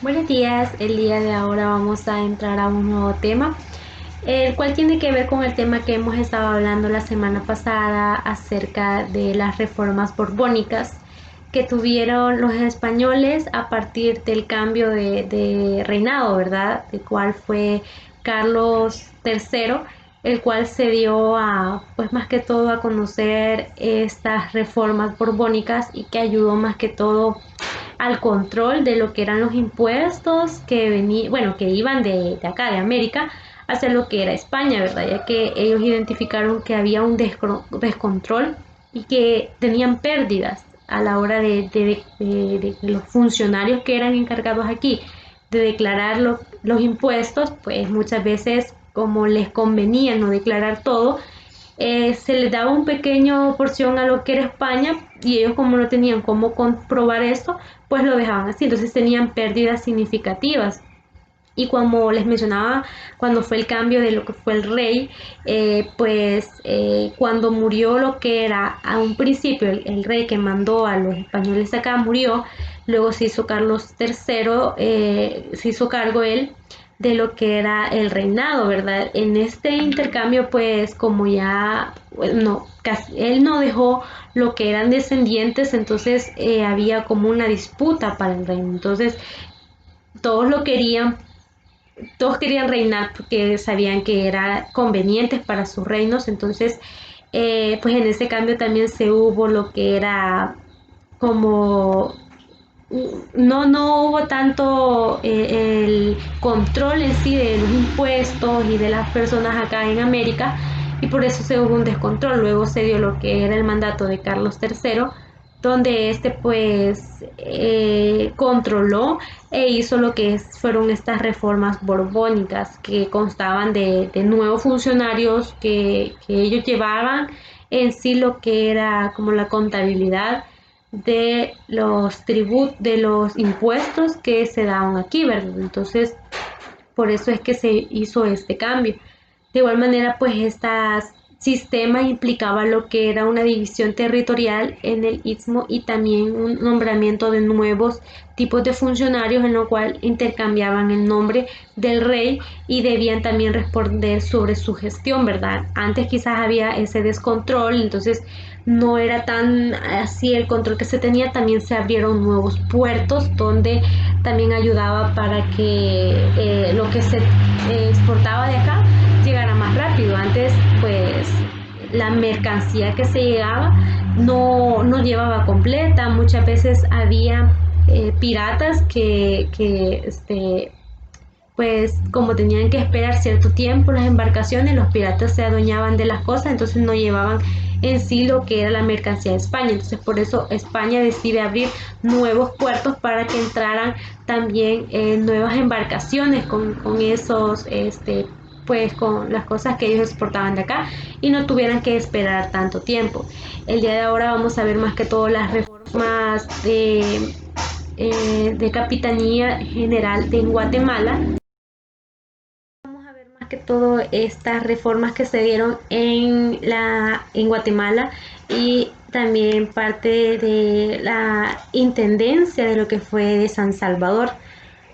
Buenos días, el día de ahora vamos a entrar a un nuevo tema, el cual tiene que ver con el tema que hemos estado hablando la semana pasada acerca de las reformas borbónicas que tuvieron los españoles a partir del cambio de reinado, ¿verdad? De cuál fue Carlos III, el cual se dio a, pues más que todo a conocer estas reformas borbónicas y que ayudó más que todo al control de lo que eran los impuestos que venían, bueno, que iban de acá, de América, hacia lo que era España, ¿verdad? Ya que ellos identificaron que había un descontrol y que tenían pérdidas a la hora de los funcionarios que eran encargados aquí de declarar los impuestos, pues muchas veces como les convenía no declarar todo, se les daba un pequeño porción a lo que era España y ellos como no tenían cómo comprobar eso, pues lo dejaban así, entonces tenían pérdidas significativas. Y como les mencionaba, cuando fue el cambio de lo que fue el rey, cuando murió lo que era a un principio el rey que mandó a los españoles acá, murió, luego se hizo Carlos III, se hizo cargo él de lo que era el reinado, ¿verdad? En este intercambio, pues como ya, no, casi, él no dejó lo que eran descendientes, entonces había como una disputa para el reino. Entonces todos lo querían, todos querían reinar porque sabían que era conveniente para sus reinos, entonces pues en ese cambio también se hubo lo que era como no hubo tanto el control en sí de los impuestos y de las personas acá en América y por eso se hubo un descontrol. Luego se dio lo que era el mandato de Carlos III, donde este pues controló e hizo lo que fueron estas reformas borbónicas que constaban de nuevos funcionarios que ellos llevaban en sí lo que era como la contabilidad de los tributos, de los impuestos que se daban aquí, ¿verdad? Entonces, por eso es que se hizo este cambio. De igual manera, pues este sistema implicaba lo que era una división territorial en el istmo y también un nombramiento de nuevos tipos de funcionarios en lo cual intercambiaban el nombre del rey y debían también responder sobre su gestión, ¿verdad? Antes quizás había ese descontrol, entonces no era tan así el control que se tenía, también se abrieron nuevos puertos donde también ayudaba para que lo que se exportaba de acá llegara más rápido. Antes, pues, la mercancía que se llegaba no llevaba completa, muchas veces había piratas pues como tenían que esperar cierto tiempo las embarcaciones, los piratas se adueñaban de las cosas, entonces no llevaban en sí lo que era la mercancía de España. Entonces por eso España decide abrir nuevos puertos para que entraran también nuevas embarcaciones con esos, pues con las cosas que ellos exportaban de acá y no tuvieran que esperar tanto tiempo. El día de ahora vamos a ver más que todo las reformas de Capitanía General de Guatemala. Vamos a ver más que todo estas reformas que se dieron en Guatemala y también parte de la intendencia de lo que fue de San Salvador.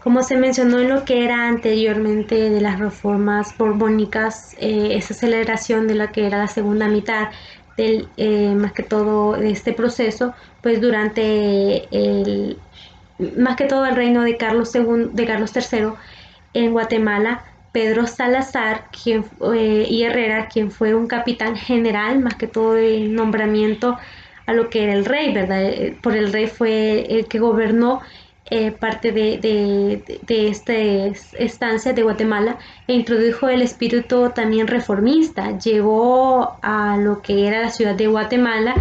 Como se mencionó en lo que era anteriormente de las reformas borbónicas, esa celebración de la que era la segunda mitad del más que todo de este proceso, pues durante más que todo el reino de de Carlos III en Guatemala, Pedro Salazar y Herrera, quien fue un capitán general, más que todo el nombramiento a lo que era el rey, ¿verdad? Por el rey fue el que gobernó parte de esta estancia de Guatemala e introdujo el espíritu también reformista. Llegó a lo que era la ciudad de Guatemala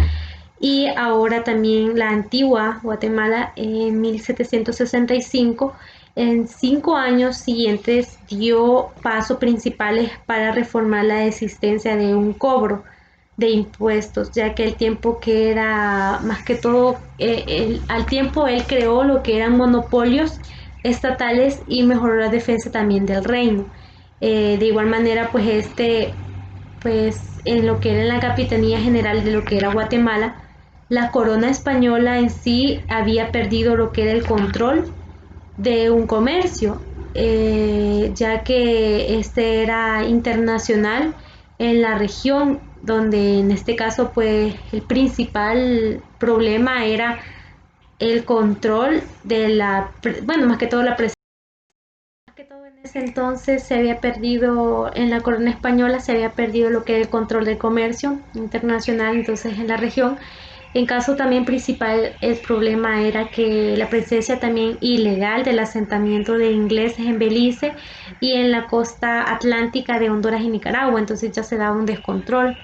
y ahora también la antigua Guatemala en 1765. En 5 años siguientes dio pasos principales para reformar la existencia de un cobro de impuestos, ya que el tiempo que era más que todo, al tiempo él creó lo que eran monopolios estatales y mejoró la defensa también del reino. De igual manera, pues en lo que era la Capitanía General de lo que era Guatemala, la corona española en sí había perdido lo que era el control de un comercio, ya que este era internacional en la región, donde en este caso pues el principal problema era el control de bueno, más que todo la presencia. Más que todo en ese entonces se había perdido, en la corona española se había perdido lo que era el control del comercio internacional, entonces en la región. En caso también principal, el problema era que la presencia también ilegal del asentamiento de ingleses en Belice y en la costa atlántica de Honduras y Nicaragua, entonces ya se daba un descontrol.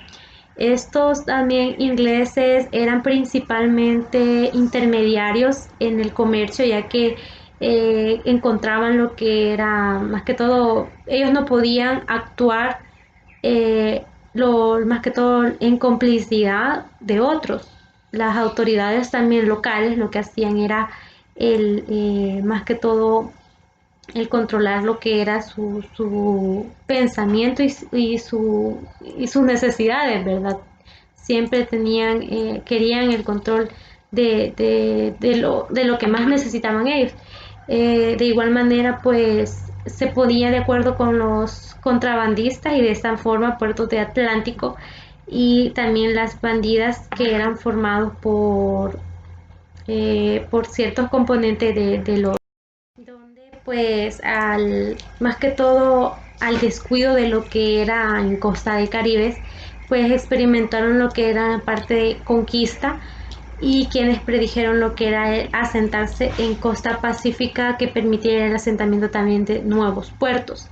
Estos también ingleses eran principalmente intermediarios en el comercio, ya que encontraban lo que era, más que todo, ellos no podían actuar más que todo en complicidad de otros. Las autoridades también locales lo que hacían era más que todo el controlar lo que era su pensamiento y sus necesidades, ¿verdad? Siempre querían el control de lo que más necesitaban ellos. De igual manera, pues se ponía de acuerdo con los contrabandistas y de esta forma puertos de Atlántico y también las bandidas que eran formados por ciertos componentes de los donde pues más que todo al descuido de lo que era en Costa del Caribe, pues experimentaron lo que era la parte de conquista y quienes predijeron lo que era el asentarse en costa pacífica que permitiera el asentamiento también de nuevos puertos.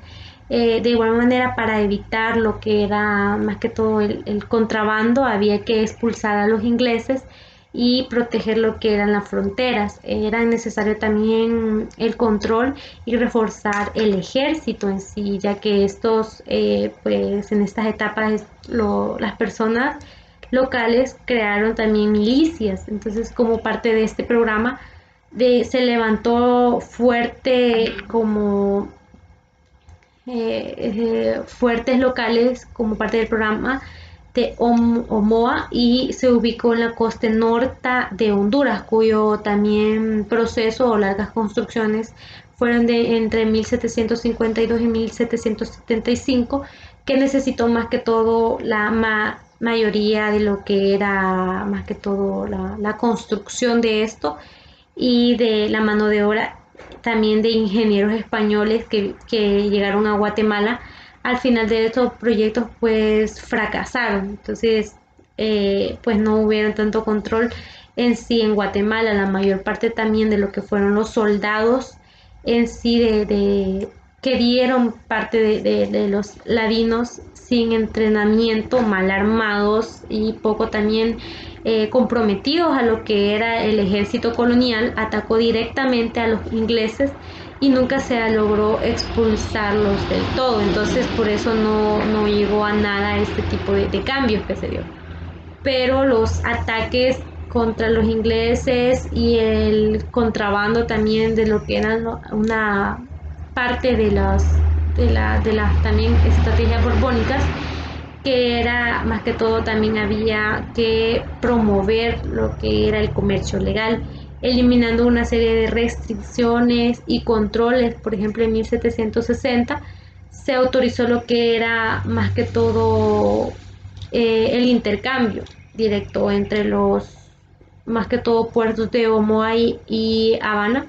De igual manera, para evitar lo que era más que todo el contrabando, había que expulsar a los ingleses y proteger lo que eran las fronteras. Era necesario también el control y reforzar el ejército en sí, ya que pues en estas etapas las personas locales crearon también milicias. Entonces, como parte de este programa, se levantó fuerte como fuertes locales como parte del programa de Omoa y se ubicó en la costa norte de Honduras, cuyo también proceso o largas construcciones fueron de entre 1752 y 1775, que necesitó más que todo mayoría de lo que era más que todo la construcción de esto y de la mano de obra también de ingenieros españoles que llegaron a Guatemala. Al final de estos proyectos pues fracasaron, entonces pues no hubieron tanto control en sí en Guatemala. La mayor parte también de lo que fueron los soldados en sí que dieron parte de los ladinos sin entrenamiento, mal armados y poco también comprometidos a lo que era el ejército colonial, atacó directamente a los ingleses y nunca se logró expulsarlos del todo. Entonces por eso no llegó a nada este tipo de cambios que se dio. Pero los ataques contra los ingleses y el contrabando también de lo que eran una parte de las también estrategias borbónicas, que era más que todo también había que promover lo que era el comercio legal, eliminando una serie de restricciones y controles. Por ejemplo, en 1760 se autorizó lo que era más que todo el intercambio directo entre los más que todo puertos de Omoa y Habana,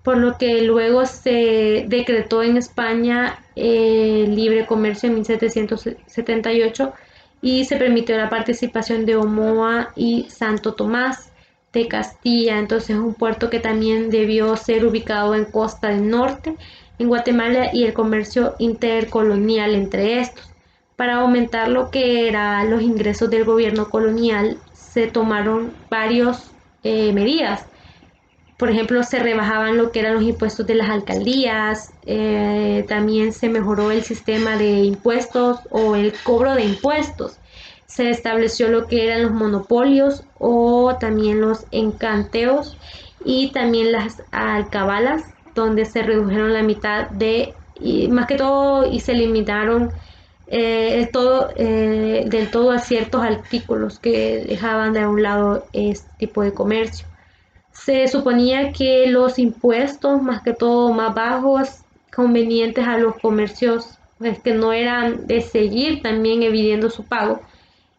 por lo que luego se decretó en España libre comercio en 1778 y se permitió la participación de Omoa y Santo Tomás de Castilla. Entonces es un puerto que también debió ser ubicado en Costa del Norte, en Guatemala, y el comercio intercolonial entre estos. Para aumentar lo que eran los ingresos del gobierno colonial, se tomaron varias medidas. Por ejemplo, se rebajaban lo que eran los impuestos de las alcaldías, también se mejoró el sistema de impuestos o el cobro de impuestos, se estableció lo que eran los monopolios o también los encanteos y también las alcabalas, donde se redujeron la mitad y más que todo, y se limitaron del todo a ciertos artículos que dejaban de un lado este tipo de comercio. Se suponía que los impuestos, más que todo más bajos, convenientes a los comercios, pues que no eran de seguir también evidiendo su pago.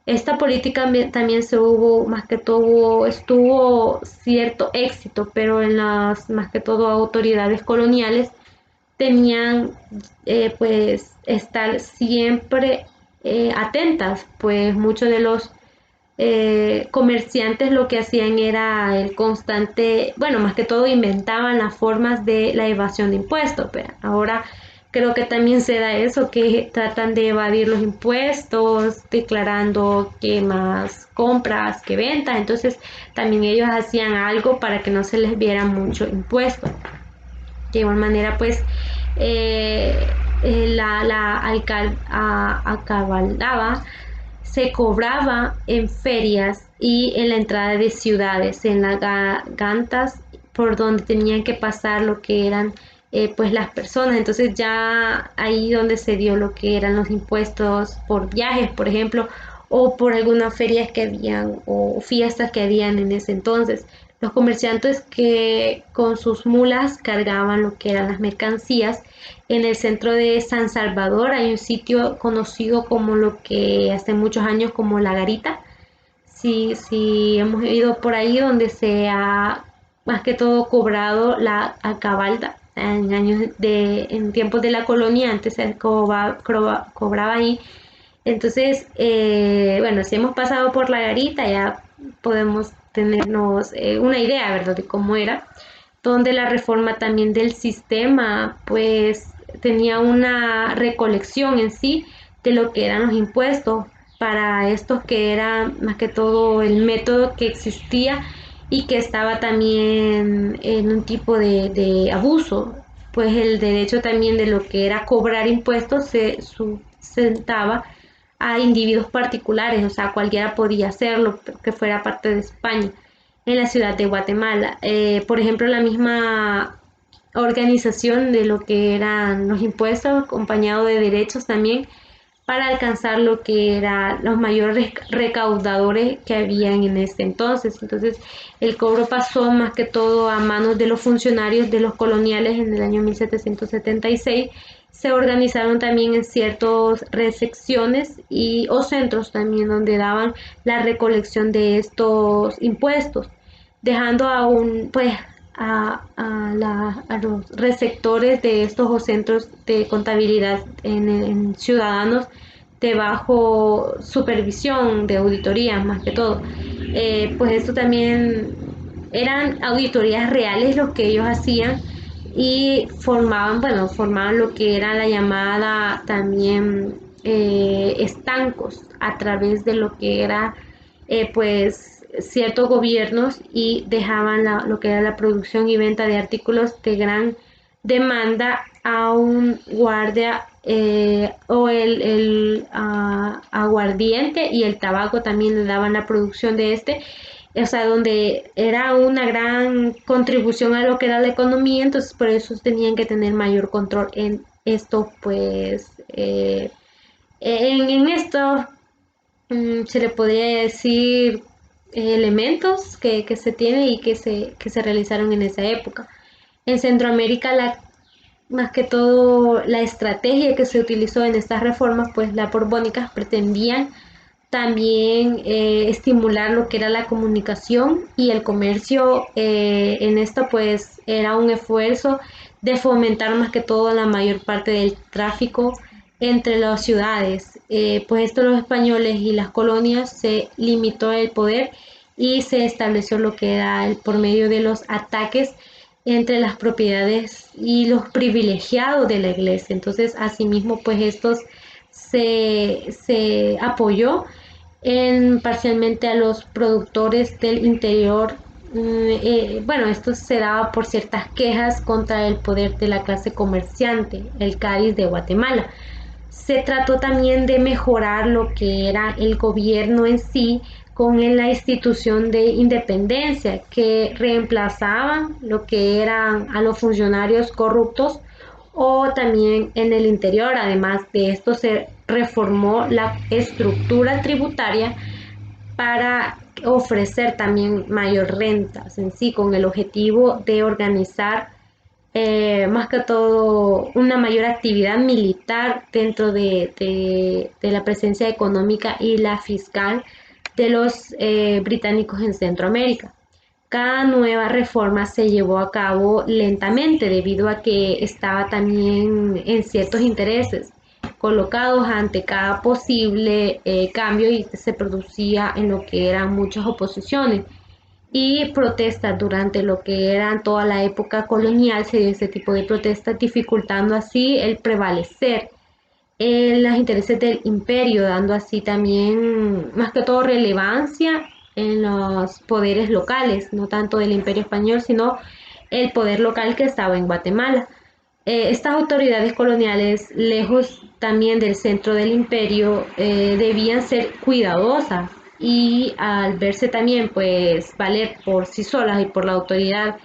Esta política también se hubo, más que todo, estuvo cierto éxito, pero en las, más que todo, autoridades coloniales tenían pues estar siempre atentas, pues muchos de los comerciantes lo que hacían era el constante, bueno, más que todo inventaban las formas de la evasión de impuestos, pero ahora creo que también se da eso, que tratan de evadir los impuestos, declarando que más compras que ventas, entonces también ellos hacían algo para que no se les viera mucho impuesto. De igual manera, pues eh, la alcabaldaba se cobraba en ferias y en la entrada de ciudades, en las gantas por donde tenían que pasar lo que eran pues las personas. Entonces ya ahí donde se dio lo que eran los impuestos por viajes, por ejemplo, o por algunas ferias que habían o fiestas que habían en ese entonces. Los comerciantes que con sus mulas cargaban lo que eran las mercancías. En el centro de San Salvador hay un sitio conocido como lo que hace muchos años como La Garita. Sí, sí, hemos ido por ahí donde se ha más que todo cobrado la alcabalda. En tiempos de la colonia antes se cobraba ahí. Entonces, bueno, si hemos pasado por La Garita ya podemos tenernos una idea, ¿verdad?, de cómo era, donde la reforma también del sistema, pues tenía una recolección en sí de lo que eran los impuestos para estos que era más que todo el método que existía y que estaba también en un tipo de abuso, pues el derecho también de lo que era cobrar impuestos se sustentaba a individuos particulares, o sea, cualquiera podía hacerlo que fuera parte de España, en la ciudad de Guatemala. Por ejemplo, la misma organización de lo que eran los impuestos, acompañado de derechos también, para alcanzar lo que eran los mayores recaudadores que habían en ese entonces. Entonces, el cobro pasó más que todo a manos de los funcionarios de los coloniales en el año 1776. Se organizaron también en ciertas recepciones y o centros también donde daban la recolección de estos impuestos, dejando aún pues a los receptores de estos centros de contabilidad en ciudadanos de bajo supervisión de auditorías más que todo. Pues esto también eran auditorías reales los que ellos hacían y formaban, bueno, formaban lo que era la llamada también estancos a través de lo que era pues ciertos gobiernos y dejaban lo que era la producción y venta de artículos de gran demanda a un guardia o el aguardiente y el tabaco también le daban la producción de este, o sea, donde era una gran contribución a lo que era la economía, entonces por eso tenían que tener mayor control en esto, pues en esto se le podría decir elementos que se tienen y que se realizaron en esa época. En Centroamérica, más que todo, la estrategia que se utilizó en estas reformas, pues las borbónicas pretendían también estimular lo que era la comunicación y el comercio. En esto, pues, era un esfuerzo de fomentar más que todo la mayor parte del tráfico entre las ciudades. Pues esto los españoles y las colonias se limitó el poder y se estableció lo que era el por medio de los ataques entre las propiedades y los privilegiados de la iglesia. Entonces, asimismo, pues estos se apoyó en parcialmente a los productores del interior. Bueno, esto se daba por ciertas quejas contra el poder de la clase comerciante, el Cádiz de Guatemala. Se trató también de mejorar lo que era el gobierno en sí con la institución de independencia que reemplazaban lo que eran a los funcionarios corruptos o también en el interior. Además de esto se reformó la estructura tributaria para ofrecer también mayor rentas en sí, con el objetivo de organizar más que todo una mayor actividad militar dentro de la presencia económica y la fiscal de los británicos en Centroamérica. Cada nueva reforma se llevó a cabo lentamente debido a que estaba también en ciertos intereses colocados ante cada posible cambio y se producía en lo que eran muchas oposiciones y protestas durante lo que eran toda la época colonial. Se dio ese tipo de protestas dificultando así el prevalecer en los intereses del imperio, dando así también más que todo relevancia en los poderes locales, no tanto del imperio español, sino el poder local que estaba en Guatemala. Estas autoridades coloniales, lejos también del centro del imperio, debían ser cuidadosas y al verse también pues valer por sí solas y por la autoridad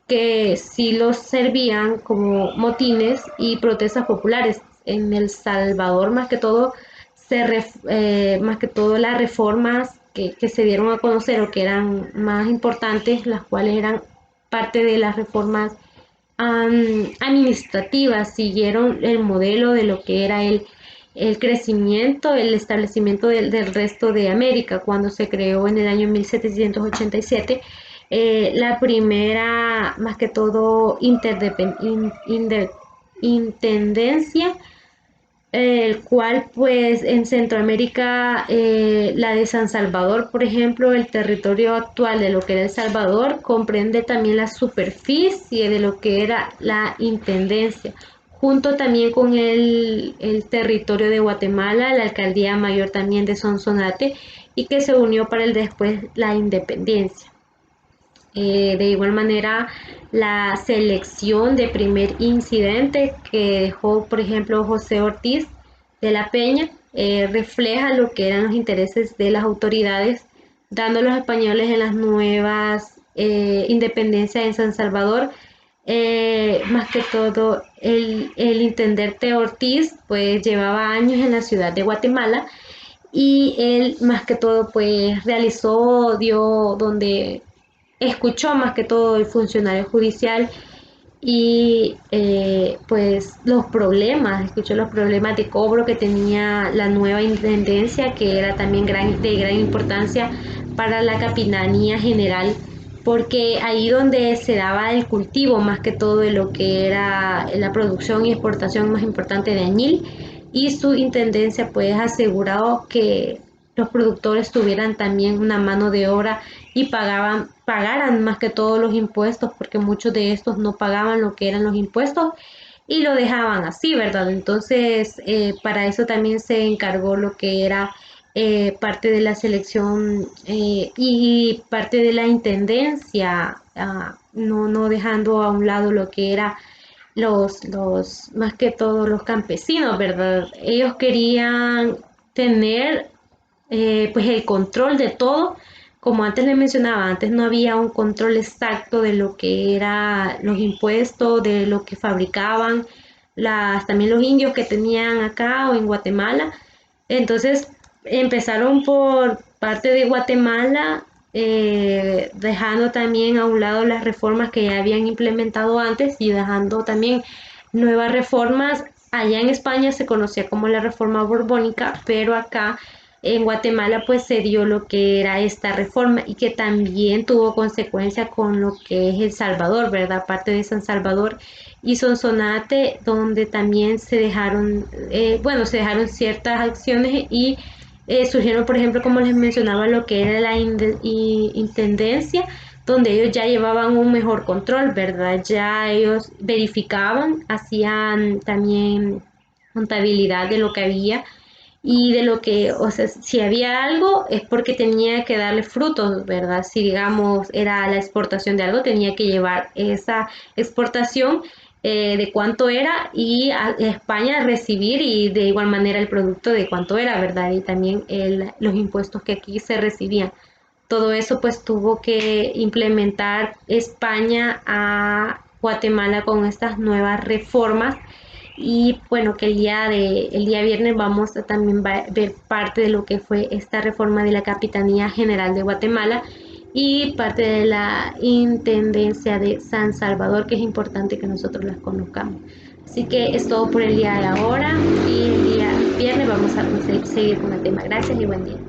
que sí los servían como motines y protestas populares. En El Salvador, más que todo, más que todo las reformas que se dieron a conocer o que eran más importantes, las cuales eran parte de las reformas administrativas, siguieron el modelo de lo que era el crecimiento, el establecimiento del resto de América, cuando se creó en el año 1787 la primera, más que todo, intendencia, el cual pues en Centroamérica, la de San Salvador, por ejemplo, el territorio actual de lo que era El Salvador, comprende también la superficie de lo que era la intendencia, junto también con el territorio de Guatemala, la alcaldía mayor también de Sonsonate, y que se unió para el después la independencia. De igual manera, la selección de primer incidente que dejó, por ejemplo, José Ortiz de la Peña, refleja lo que eran los intereses de las autoridades, dando a los españoles en las nuevas independencias en San Salvador. Más que todo, el intendente Ortiz, pues llevaba años en la ciudad de Guatemala y él más que todo pues realizó, dio donde escuchó más que todo el funcionario judicial y pues escuchó los problemas de cobro que tenía la nueva intendencia, que era también de gran importancia para la capitanía general, porque ahí donde se daba el cultivo más que todo de lo que era la producción y exportación más importante de añil, y su intendencia pues asegurado que los productores tuvieran también una mano de obra y pagaran más que todos los impuestos, porque muchos de estos no pagaban lo que eran los impuestos y lo dejaban así, ¿verdad? Entonces, para eso también se encargó lo que era parte de la selección y parte de la intendencia, no dejando a un lado lo que era más que todo los campesinos, ¿verdad? Ellos querían tener pues el control de todo. Como antes le mencionaba, antes no había un control exacto de lo que era los impuestos, de lo que fabricaban, también los indios que tenían acá o en Guatemala. Entonces empezaron por parte de Guatemala, dejando también a un lado las reformas que ya habían implementado antes y dejando también nuevas reformas. Allá en España se conocía como la reforma borbónica, pero acá en Guatemala pues se dio lo que era esta reforma y que también tuvo consecuencia con lo que es El Salvador, ¿verdad? Parte de San Salvador y Sonsonate, donde también se dejaron ciertas acciones y surgieron, por ejemplo, como les mencionaba, lo que era la intendencia, donde ellos ya llevaban un mejor control, ¿verdad? Ya ellos verificaban, hacían también contabilidad de lo que había y de lo que, o sea, si había algo es porque tenía que darle frutos, ¿verdad? Si digamos era la exportación de algo, tenía que llevar esa exportación de cuánto era y a España recibir y de igual manera el producto de cuánto era, ¿verdad? Y también los impuestos que aquí se recibían. Todo eso pues tuvo que implementar España a Guatemala con estas nuevas reformas y bueno, que el día viernes vamos a también ver parte de lo que fue esta reforma de la Capitanía General de Guatemala y parte de la Intendencia de San Salvador, que es importante que nosotros las conozcamos. Así que es todo por el día de ahora y el día viernes vamos a seguir con el tema. Gracias y buen día.